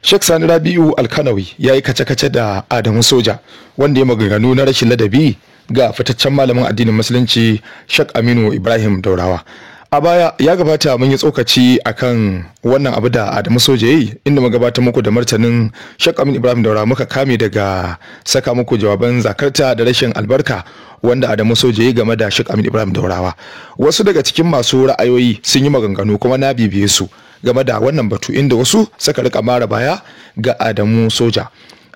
Sheikh Sani Rabi'u Alkanawi ya yi kace-kace da Adamu Soja wanda ya maganganu na rashin ladabi ga fitaccen malamin addinin musulunci Sheikh Aminu Ibrahim Daurawa. A baya ya gabata mun yi tsokaci akan wannan abu da Adamu Soja yayi inda muka gabatar muku da martanin Sheikh Aminu Ibrahim Daurawa, muka kame daga saka muku jawaban zakarta da rashin albarka wanda Adamu Soja yayi game da Sheikh Aminu Ibrahim Daurawa. Wasu daga cikin masu ra'ayoyi sun yi maganganu kuma na bibiye su game da wannan batu, inda wasu suka rika mara baya ga Adamu Soja.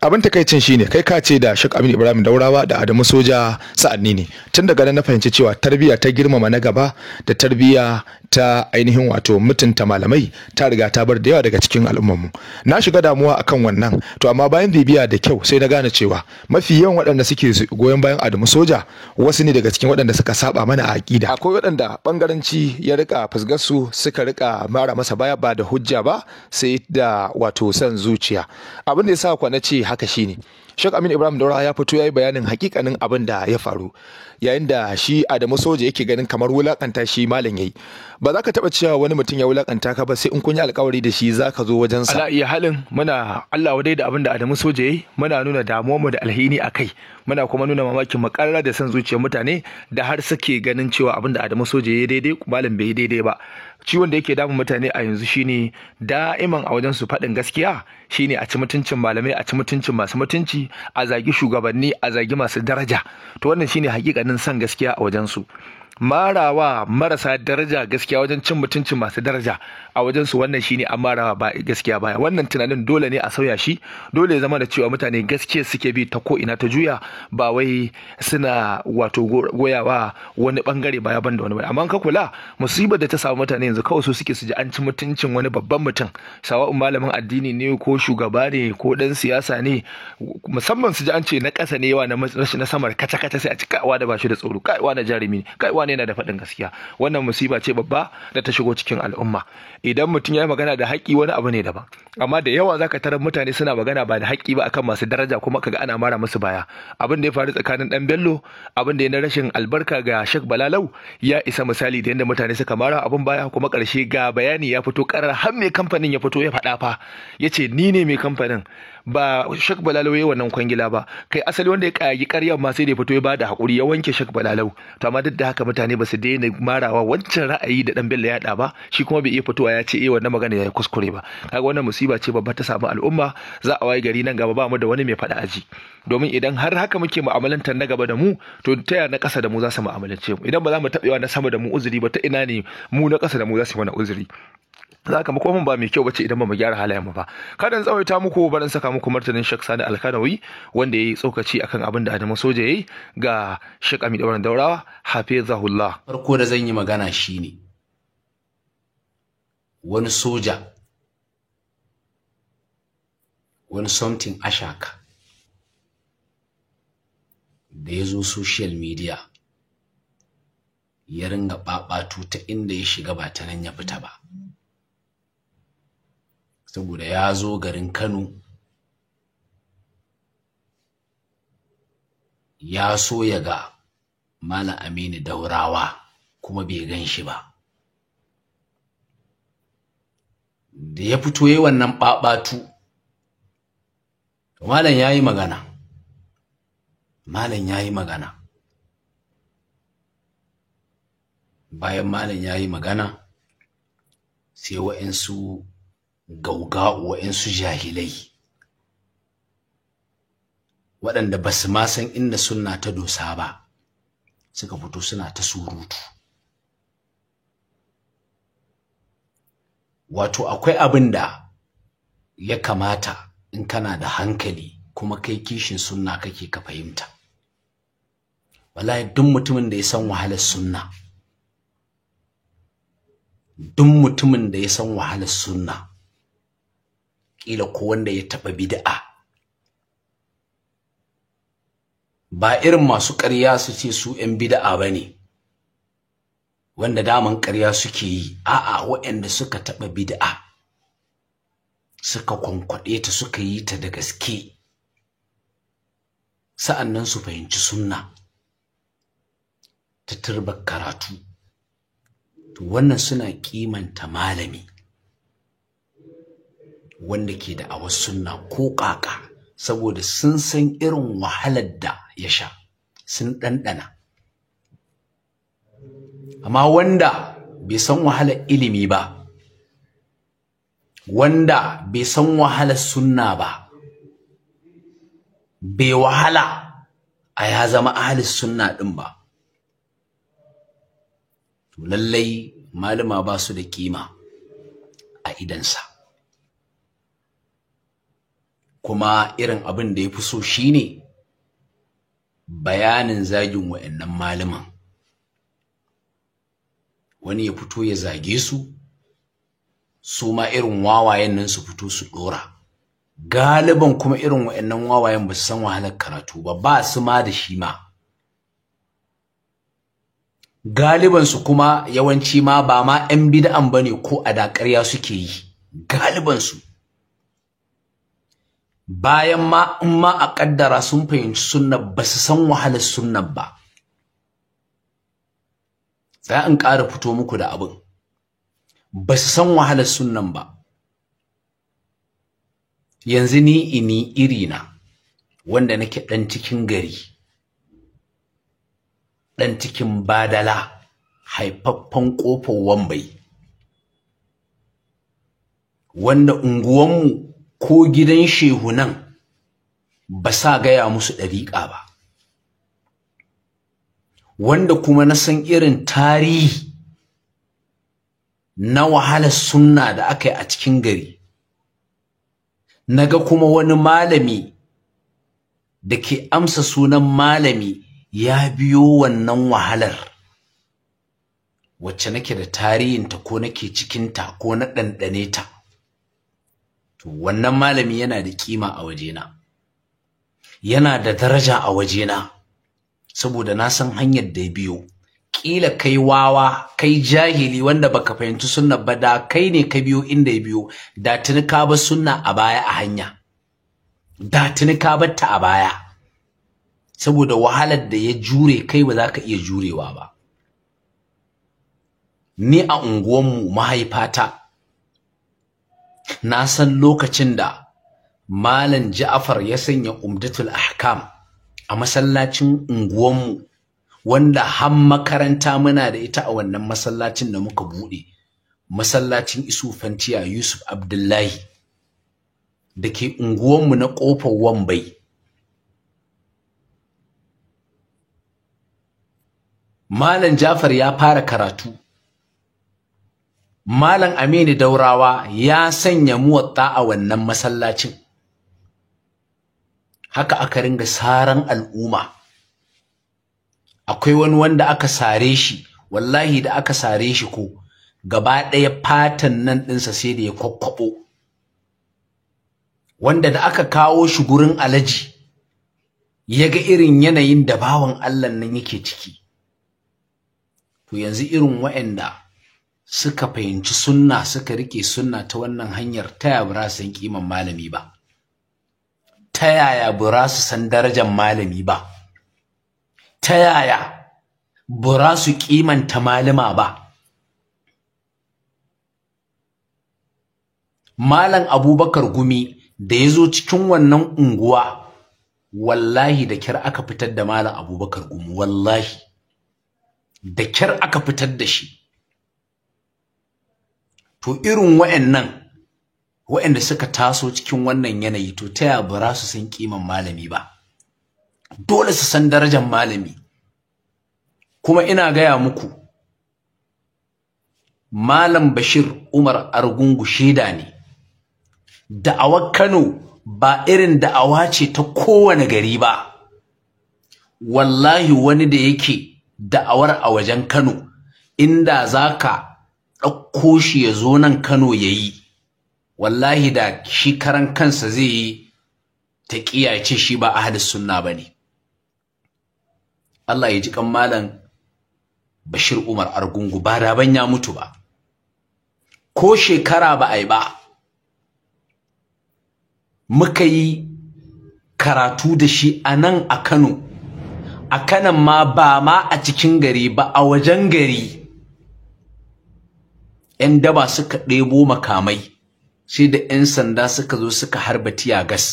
Abin takaicin shine kai ka ce da Sheikh Aminu Ibrahim Daurawa da Adamu Soja sa'anni ne. Tun daga nan na fahimci cewa tarbiyya ta girmama na gaba da tarbiyya ta ainihin wato mutunta malamai ta riga ta bar da yawa daga cikin al'ummarmu. Na shiga damuwa akan wannan, to amma bayan bibiya da kyau sai na gane cewa mafi yawan waɗanda suke goyon bayan Adamu Soja wasu ne daga cikin waɗanda suka saba mana a aqida. Akwai waɗanda bangaranci ya rika fusgar su, suka rika mara masa baya ba da hujja ba sai da wato san zuciya. Abin da yasa kwa na ce haka shine Sheikh Aminu Ibrahim Daurawa ya fito yayi bayanin hakikanin abin da ya faru, yayin da shi Adamu Soja yake ganin kamar wulakanta shi malam yayi. Ba za ka taba cewa wani mutum ya wulakanta ka ba sai in kun yi alkawari da shi zaka zo wajen sa. Ala iya halin muna Allah wadai da abin da Adamu Soja yayi, muna nuna damuwar mu da alhini akai, muna kuma nuna mamakin makarra da san zuciyar mutane da har suke ganin cewa abin da Adamu Soja yayi daidai, malam bai yi daidai ba. Ciwon da yake damun mutane a yanzu shine da'iman a wajen su faɗin gaskiya shine a ci mutuncin malamai, a ci mutuncin masu mutunci, a zagi shugabanni, a zagi masu daraja. To wannan shine hakikanin san gaskiya a wajen su. Marawa marasa daraja gaskiya wajen cin mutuncin masu daraja a wajen su, wannan shine an marawa ba gaskiya baya. Wannan tunanin dole ne a sauya shi, dole ya zama da cewa mutane gaskiya suke bi ta ko ina ta juya, ba wai suna wato goyawa wani bangare baya banda wani. Amma ka kula musibar da ta samu mutane yanzu kawai su suke su ji an ci mutuncin wani babban mutum, sawa'un malamin addini ne ko shugaba ne ko dan siyasa ne, musamman su ji an ce na ƙasa ne yawa na samar kata-kata sai a ci kaiwa da ba shi da tsoro, kaiwa na jarumi ne, kaiwa yana da faɗin gaskiya. Wannan musiba ce babba da ta shigo cikin al'umma. Idan mutum ya yi magana da haƙƙi wani abu ne daban, amma da yawa zaka tarar mutane suna magana ba da haƙƙi ba akan masu daraja, kuma kaga ana mara musu baya. Abin da ya faru tsakanin Dan Bello, abin da ya na rashin albarka ga Sheikh Balalau ya isa misali da yadda mutane suka mara abin baya, kuma ƙarshe ga bayani ya fito ƙarar har mai kamfanin ya fito ya faɗa fa, yace ni ne mai kamfanin ba Sheikh Balalau yayi wannan kwangila ba. Kai asali wanda ya kayagi ƙaryar ma sai da ya fito ya bada hakuri ya wanke Sheikh Balalau. To amma duk da haka mutane ba su daina marawa wancan ra'ayi da Dan Bello ya yada ba, shi kuma bai iya fitowa ya ce wannan magana ya kuskure ba. Kaga wannan musiba ce babba ta samu al'umma. Za a waye gari nan gaba ba mu da wani mai faɗa aji, domin idan har haka muke mu'amalantar na gaba da mu, to ta yana na ƙasa da mu za su mu'amalance mu. Idan ba za mu taɓewa na sama da mu uzuri ba, ta ina ne mu na ƙasa da mu za su mana uzuri? Za ka makomin ba mai kyau bace idan ba mu gyara halayen mu ba. Kada in tsawaita muku, barin saka muku martanin Sheikh Sani Alkanawi wanda yayi tsokaci akan abin da Adamu Soja yayi ga Sheikh Aminu Ibrahim Daurawa hafizahullah. Farko da zan yi magana shine wani soja, wani something ashaka da ya zo social media ya ringa ɓaɓatu ta inda ya shiga ba ta nan ya fita ba, saboda ya zo garin Kano ya so ya ga Malam Aminu Daurawa kuma bai gan shi ba. Da ya fito yayin wannan ɓaɓatu, Malam yayi magana. Malam yayi magana. Bayan Malam yayi magana, sai wa'ansu gauga'u, wa'ansu jahilai waɗanda ba su ma san inda sunna ta dosa ba suka fito suna ta surutu. Wato akwai abin da ya kamata in kana da hankali kuma kai kishin sunna kake ka fahimta. Wallahi duk mutumin da ya san wahalar sunna, duk mutumin da ya san wahalar sunna, kila ko wanda ya taɓa bid'a, ba irin masu ƙarya su ce su ‘yan bid'a ba ne, wanda daman ƙarya suke yi, a'a waɗanda suka taɓa bid'a, suka kwankwaɗe ta, suka yi ta da gaske, sa'annan su fahimci sunna ta turbar karatu. To wannan suna kimanta malami, wanda ke da awar sunna ko kaka, saboda sun san irin wahalar da ya sha, sun ɗanɗana. Amma wanda bai san wahalar ilimi ba, wanda bai san wahalar sunna ba, bai wahala a ya zama ahlus sunna ɗin ba, to lallai malama ba su da kima a idansa. Kuma irin abin da ya fi so shine bayanin zagin wa'annan malaman. Wani ya fito ya zage su, su ma irin wawayen nan su fito su ɗora. Galiban kuma irin wa'annan wawayen ba su san wahalar karatu ba, ba su ma da shi ma. Galibansu kuma yawanci ma ba ma 'yan bid'an bane ko a da ƙarya suke yi, galibansu. Bayan ma in ma a ƙaddara sun fahimci sunna, ba su san wahalar sunna ba. Za in ƙara fito muku da abin, ba su san wahalar sunnan ba. Yanzu ni ini irina wanda nake ɗan cikin gari, ɗan cikin Badala, haifaffen ƙofar Wambai, wanda unguwanmu ko gidan shehunan ba sa gaya musu ɗariƙa ba, wanda kuma na san irin tarihi na wahalar sunna da aka yi a cikin gari. Naga kuma wani malami da ke amsa sunan malami ya biyo wannan wahalar wacce nake da tarihinta ko nake cikinta ko na ɗanɗane ta. To wannan malami yana da kima a wajena, yana da daraja a wajena, saboda na san hanyar da ya biyo. Ƙila kai wawa, kai jahili wanda baka fahimci sunna ba, da kai ne ka biyo inda ya biyo, da tuni ka bar sunna a baya a hanya, da tuni ka bar ta a baya, saboda wahalar da ya jure kai ba za ka iya jurewa ba. Ni a unguwanmu mahaifata na san lokacin da Malam Ja'far ya sanya Umdatul Ahkam a masallacin unguwanmu, wanda har makaranta muna da ita a wannan masallacin da muka buɗe, masallacin Isu Fantiya Yusuf Abdullahi da ke unguwanmu na ƙofar Wambai. Malam Ja'far ya fara karatu, Malam Aminu Daurawa ya sanya muwatta a wannan masallacin. Haka aka ringa saran al'umma. Akwai wani wanda aka sare shi, wallahi da aka sare shi ko gaba ɗaya fatan nan ɗinsa sai da ya kwakwaɓo. Wanda da aka kawo shi gurin Alhaji ya ga irin yanayin da bawan Allah nan yake ciki. To yanzu irin waɗanda suka fahimci sunna, suka rike sunna ta wannan hanyar, ta yaya ba su san kiman malami ba, ta yaya ba su san darajar malami ba, ta yaya ba su kimanta malama ba. Malam Abubakar Gumi da ya zo cikin wannan unguwa, wallahi da kyar aka fitar da Malam Abubakar Gumi, wallahi da kyar aka fitar da shi. To irin waɗanda suka taso cikin wannan yanayi, to ta yaya ba su san kiman malami ba? Dole su san darajar malami. Kuma ina gaya muku, Malam Bashir Umar Argungu shaida ne. Da'awar Kano ba irin da'awa ce ta kowane gari ba. Wallahi wani da yake da'awar a wajen Kano, inda zaka ɗauko shi ya zo nan Kano ya yi, wallahi da shi karan kansa zai yi taƙiya ya ce shi ba ahlus sunna ba ne. Allah ya ji kan Malam Bashir Umar Argungu, ba da ban ya mutu ba, ko shekara ba a yi ba. Muka yi karatu da shi a nan a Kano, a kanan ma ba ma a cikin gari ba, a wajen gari. 'Yan daba suka ɗebo makamai sai da 'yan sanda suka zo suka harba tiya gas.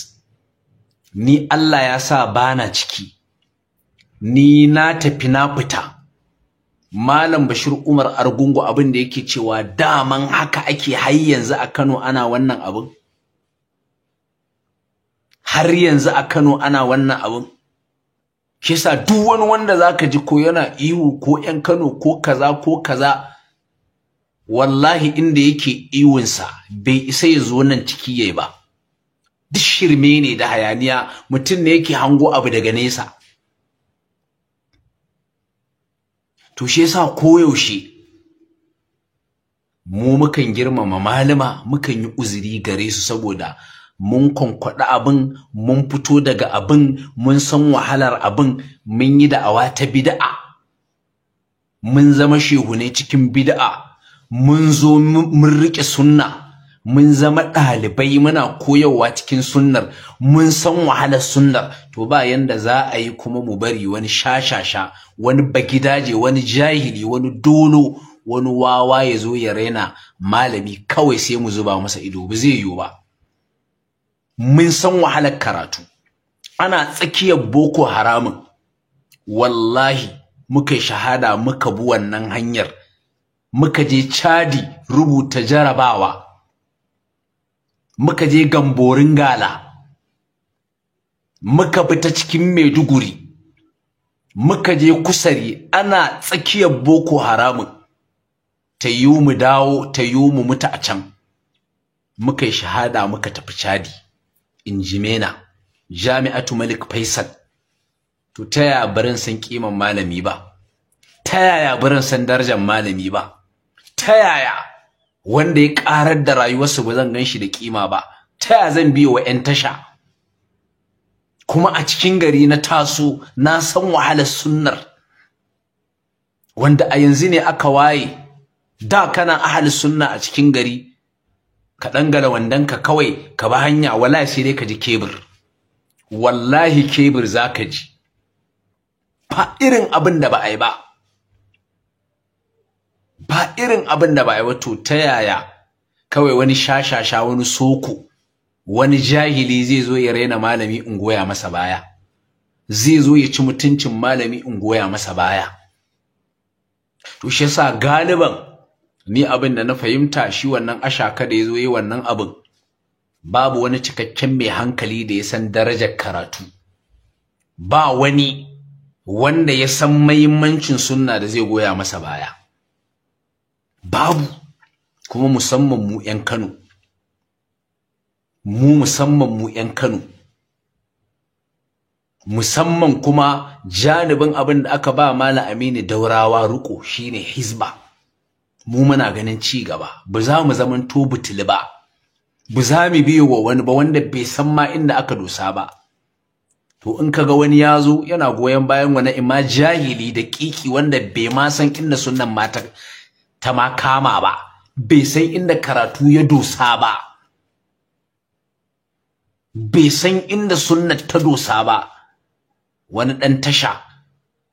Ni Allah ya sa bana ciki, ni na tafi na fita. Malam Bashir Umar Argungu abin da yake cewa daman haka ake har yanzu a Kano ana wannan abin. Har yanzu a Kano ana wannan abin. Kisa duk wani wanda zaka ji ko yana ihu ko 'yan Kano ko kaza wallahi inda yake iwunsa bai isa ya zo nan ciki yayi ba. Duk shirme ne da hayaniya, mutum ne yake hango abu daga nesa. To shi yasa koyaushe mu mukan girmama malama, mukan yi uzuri gare su saboda mun kwankwaɗa abin, mun fito daga abin, mun san wahalar abin, mun yi da'awa ta bid'a, mun zama shehune cikin bid'a, mun zo mun riƙe sunna, mun zama ɗalibai muna koyarwa cikin sunnar, mun san wahalar sunnar. To ba yanda za a yi kuma mu bari wani shashasha, wani bagidaje, wani jahili, wani dolo, wani wawa ya zo ya raina malami kawai sai mu zuba masa ido. Ba zai yiwu ba. Mun san wahalar karatu, ana tsakiyar boko haramun, wallahi muka shahada muka bi wannan hanyar, muka je Chadi rubuta jarabawa, muka je Gamborin Gala, muka fita cikin Maiduguri, muka je Kusari, ana tsakiyar boko haramun, ta yi mu dawo, ta yi mu mutu a can, muka shahada muka tafi Chadi. Injimena, Jami'atu Malik Faisal. To ta yaya barin san kiman malami ba? Ta yaya barin san darajar malami ba? Ta yaya wanda ya karar da rayuwarsa ba zan ganshi da kima ba? Ta yaya zan biyo wa 'yan tasha? Kuma a cikin gari na taso, na san wahalar sunnar. Wanda a yanzu ne aka waye, da kana ahli sunna a cikin gari, ka dangala wandanka kawai ka ba hanya, wallahi sai dai ka ji kebir. Wallahi kebir zaka ji. Ba irin abin da ba a yi ba. Ba irin abin da ba a yi ba. To ta yaya kawai wani shashasha, wani soko, wani jahili zai zo ya raina malami in goya masa baya, zai zo ya ci mutuncin malami in goya masa baya? To shi yasa galiban ni abin da na fahimta, shi wannan ashaka da ya zo yi wannan abin, babu wani cikakken mai hankali da ya san darajar karatu, ba wani wanda ya san mahimmancin sunna da zai goya masa baya, babu. Kuma musamman mu 'yan Kano, musamman mu 'yan Kano, musamman kuma janibin abin da aka ba Malam Aminu Daurawa riko shine hizba. Mu muna ganin ci gaba, ba za mu zaman to butuli ba, ba za mu biyo wa wani ba wanda bai san ma inda aka dosa ba. To in kaga wani ya zo yana goyon bayan wani ima jahili da kiki wanda bai ma san inda sunnan mata ta ma kama ba, bai san inda karatu ya dosa ba, bai san inda sunnat ta dosa ba, wani dan tasha,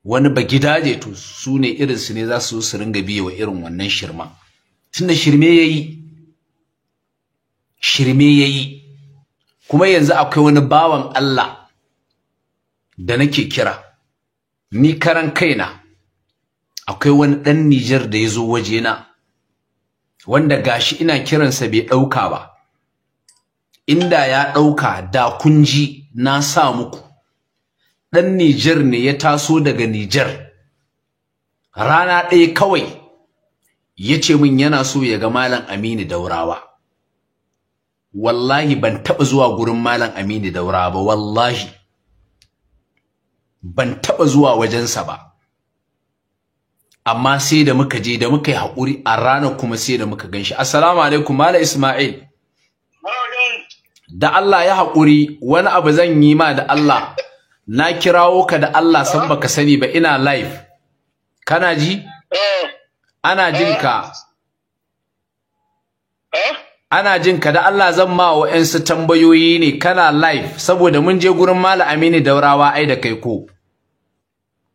wani bagidaje, to su ne irinsu ne za su ringa biye wa irin wannan shirman. Tunda shirme yayi. Kuma yanzu akwai wani bawan Allah da nake kira, ni karan kaina, akwai wani ɗan Nijar da ya zo wajena, wanda gashi ina kiransa bai ɗauka ba. Inda ya ɗauka da kun ji na sa muku. Ɗan Nijar ne, ya taso daga Nijar. Rana ɗaya kawai ya ce min yana so ya ga Malam Aminu Daurawa. Wallahi ban taɓa zuwa gurin Malam Aminu Daurawa ba, wallahi. Ban taɓa zuwa wajensa ba. Amma sai da muka je, da muka yi haƙuri a ranar, kuma sai da muka ganshi. Assalamu alaikum Malam Ismail. Da Allah ya haƙuri, wani abu zan yi ma da Allah. Na kirawo ka da Allah san baka sani ba, ina live. Kana ji? Ana jin ka. Ana jin ka, da Allah zan ma wa'ansu tambayoyi ne, kana live saboda mun je gurin Malam Aminu Daurawa ai da kai ko.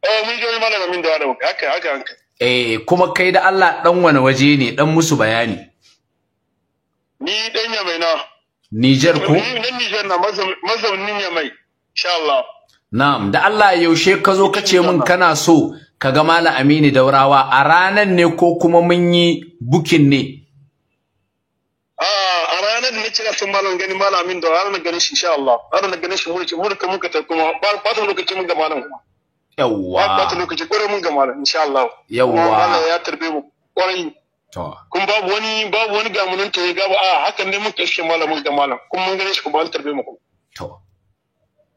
Mun je Malam Aminu Daurawa, haka. Kuma kai da Allah dan wani waje ne, dan musu bayani. Ni dan Yamai na. Niger ko? Ni dan Niger na mazaunin Yamai. Insha Allah. Na'am, da Allah yaushe ka zo ka ce min kana so ka ga Malam Aminu Daurawa a ranan ne ko kuma mun yi bukin ne? A ranar da nace sun Malam gani Malam Aminu Daurawa na ganin shi insha Allah. Ranar ganin shi mu da muka ta kuma ba ta lokaci mun ga Malam. Yawwa. Ba ta lokaci gore mun ga Malam insha Allah. Yawwa. Allah ya tarbe mu kwarai. To. Kun babu wani gamunan ta ya gaba a hakan ne mun kashe Malamin ga Malam. Kun mun gane shi kuma an tarbe mu. To.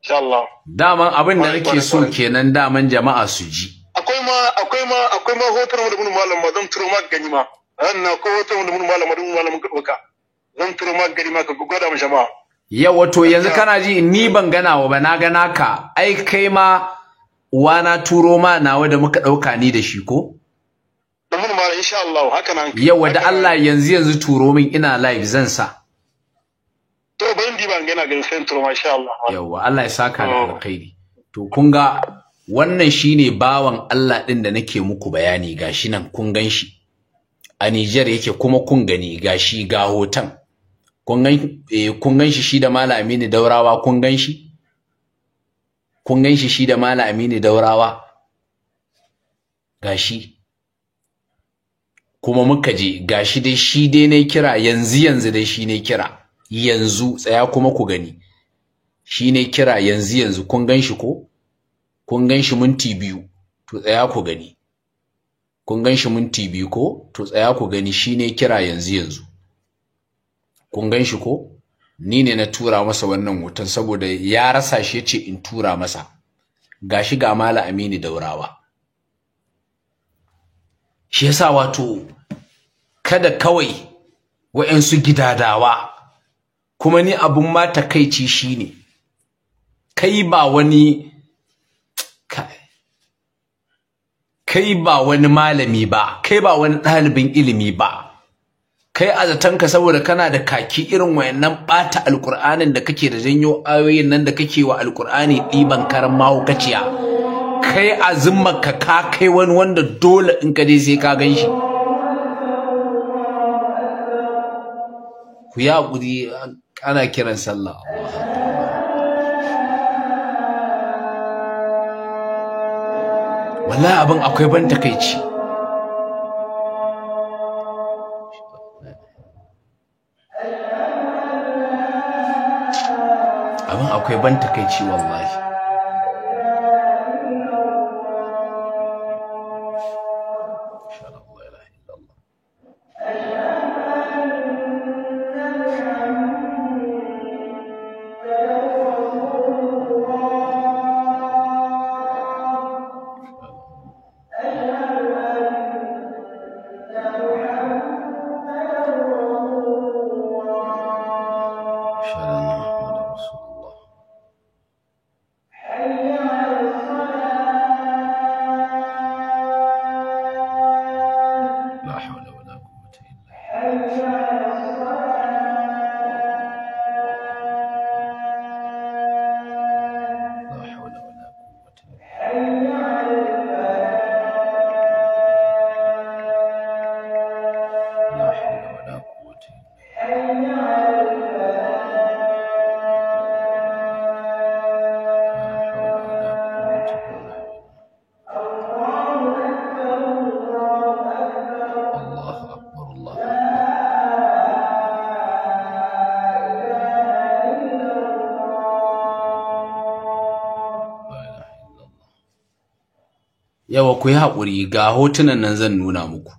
Insha Allah. Daman abin da nake so kenan daman jama'a su ji. Akwai ma hoton da mun malam ma zan turo ma gani ma. Ranna ko hoton da mun malamin ka zan turo ma gani ma ka gwada mu jama'a. Yawa to yanzu kana ji ni ban ganawa ba na gana ka. Ai kai ma wana turo ma nawa da muka dauka ni da shi ko? Da mun malam insha Allah haka nan. Yawa da Allah yanzu turo min ina live zan sa. To ban di ban gana ganin sai turo ma insha Allah. Yawa Allah ya saka da alkhairi. To kun ga wannan shine bawan Allah din da nake muku bayani gashi nan kun ganshi. A Niger yake kuma kun gani gashi ga hoton. Kun ganshi shi da Malam Aminu Daurawa kun ganshi? Kun ganshi shi da Malam Aminu Daurawa? Gashi. Kuma muka je gashi dai shi dai ne kira yanzu dai shi ne kira. Yanzu tsaya kuma ku gani. Shi ne kira yanzu kun ganshi ko? Kun ganshi minti 2 to tsaya ku gani. Kun ganshi minti 2 ko? To tsaya ku gani shi ne kira yanzu. Kun ganshi ko? Ni ne na tura masa wannan hoton saboda ya rasa shi yace in tura masa. Gashi ga Malam Aminu Daurawa. Shi yasa wato kada kawai wa'ansu gidadawa kuma ni abun ma takeici shine kai ba wani malami ba kai ba wani ɗalibin ilimi ba kai a zatanka saboda kana da kaki irin wayannan bata alqur'anin da kake da janyo ayoyin nan da kake wa alqur'ani diban karan mahaukaciya kai azummarka ka kai wani wanda dole in ka je sai ka ganshi ku ya gudi ana kiran sallah wallahi abin akwai ban takeici wallahi yawa ku yi haƙuri ga hotunan nan zan nuna muku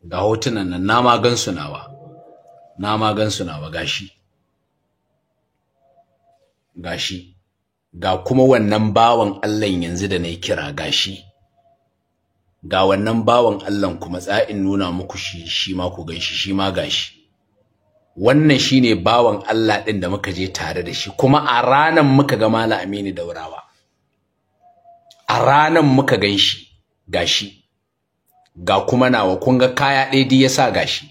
ga hotunan nan na ma gansu nawa gashi ga kuma wannan bawan Allah yanzu da nayi kira gashi ga wannan bawan Allah kuma tsa'in nuna muku shi ma ku ganshi shi ma gashi wannan shine bawan Allah din da muka je tare da shi kuma a ranan muka ga Malam Aminu Daurawa a ranan muka ganshi gashi ga kuma nawa kun ga kaya ɗaya dai yasa gashi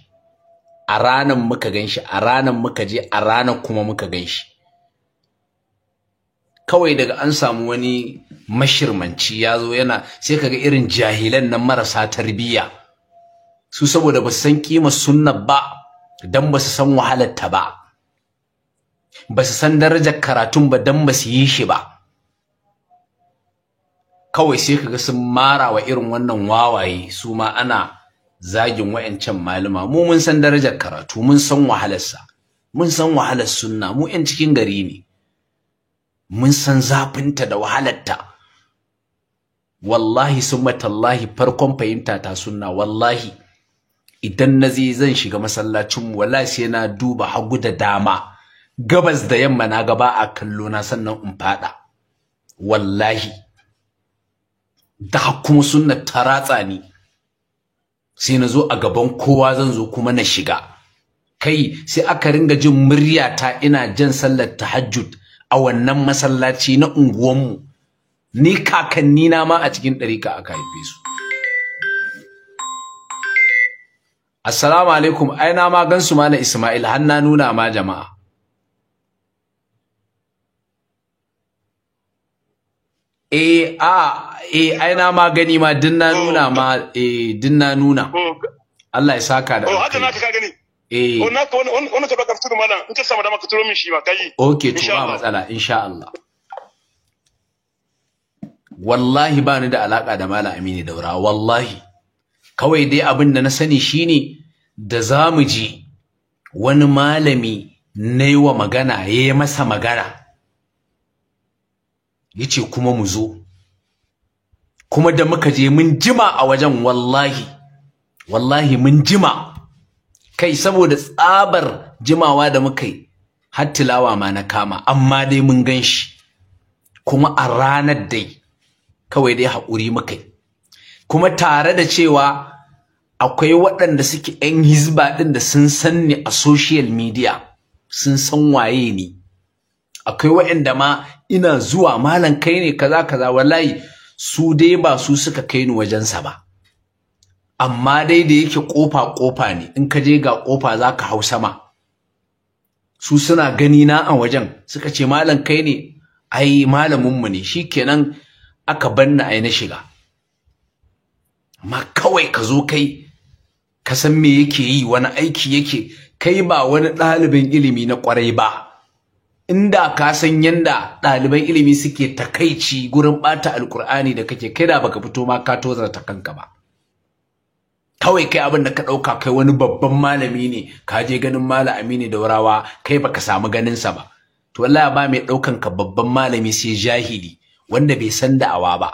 a ranan muka ganshi a ranan muka je a ranan kuma muka ganshi kawai daga an samu wani mashirmanci yazo yana sai kaga irin jahilan nan marasa tarbiyya su saboda ba san kimar sunna ba dan ba su san wahalar ta ba ba su san darajar karatun ba dan ba su yi shi ba. Kawai sai kaga sun mara wa irin wannan wawaye su ma ana zagin wayancan malama. Mu mun san darajar karatu, mun san wahalarsa, mun san wahalar sunna, mu yan cikin gari ne, mun san zafinta da wahalarta. Wallahi summa tallahi farkon fahimta ta sunna, wallahi idan naje zan shiga masallacin mu wallahi sai na duba hagu da dama, gabas da yamma na gaba a kallo na sannan in fada. Wallahi da kuma sunna ta ratsa ni sai na zo a gaban kowa zan zo kuma na shiga. Kai sai aka ringa jin muryata ina jan sallar tahajjud a wannan masallaci na unguwanmu. Ni kakanni na ma a cikin ɗarika aka haife su. Assalamu alaikum, ai na ma gansu ma na Ismail har na nuna ma jama'a. Ai na ma gani ma din na nuna ma din na nuna. Allah ya saka da alkai. Haka naka ka gani. Naka wannan ka baka fito malam in ka samu dama ka turo min shi ma kai. Okay to ba matsala insha Allah. Wallahi ba ni da alaka da Malam Aminu Daura, wallahi. Kawai dai abin da na sani shine da zamu ji wani malami nayi wa magana yayi masa magana. Yace kuma mu zo. Kuma da muka je mun jima a wajen wallahi. Wallahi mun jima. Kai saboda tsabar jimawa da muka yi har tilawa ma na kama, amma dai mun ganshi. Kuma a ranar dai kawai dai haƙuri muka yi. Kuma tare da cewa akwai waɗanda suke 'yan hizba ɗin da sun san ni a social media, sun san waye ni. Akwai waɗanda ma ina zuwa malam kai ne kaza kaza, wallahi su dai ba su suka kai ni wajensa ba. Amma dai da yake ƙofa ne, in ka je ga ƙofa za ka hau sama. Su suna gani na a wajen suka ce malam kai ne, ai malaminmu ne, shikenan aka banna ai na shiga. Amma kawai ka zo kai ka san me yake yi, wani aiki yake, kai ba wani ɗalibin ilimi na ƙwarai ba. Inda ka san yanda ɗaliban ilimi suke takaici gurin ɓata alƙur'ani da kake, kai da baka fito ma ka tozarta kanka ba. Kawai kai abin da ka ɗauka kai wani babban malami ne, ka je ganin Malam Aminu Daurawa, kai baka samu ganinsa ba. To wallahi ba mai ɗaukan ka babban malami sai jahili wanda bai san da'awa ba.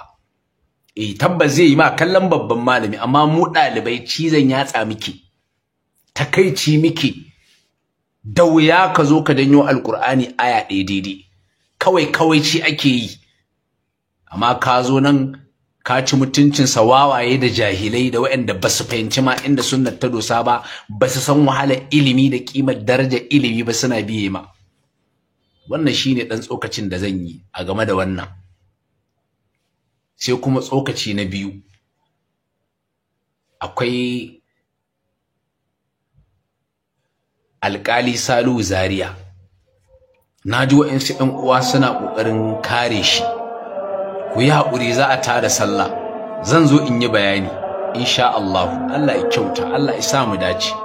Tabbas zai yi ma kallon babban malami, amma mu ɗalibai cizon yatsa muke, takaici muke. Da wuya ka zo ka danyo alkur'ani aya ɗaya daidai, kawai ci ake yi. Amma ka zo nan ka ci mutuncin wawaye da jahilai da waɗanda ba su fahimci ma inda sunnar ta dosa ba, ba su san wahalar ilimi da ƙimar darajar ilimi ba, suna biye ma. Wannan shine ɗan tsokacin da zan yi a game da wannan. Sai kuma tsokaci na biyu, akwai alƙali Salihu Zaria. Na ji waɗansu ɗan uwa suna ƙoƙarin kare shi. Ku yi haƙuri, za a tada sallah, zan zo in yi bayani insha Allah. Allah ya kyauta, Allah ya sa mu dace.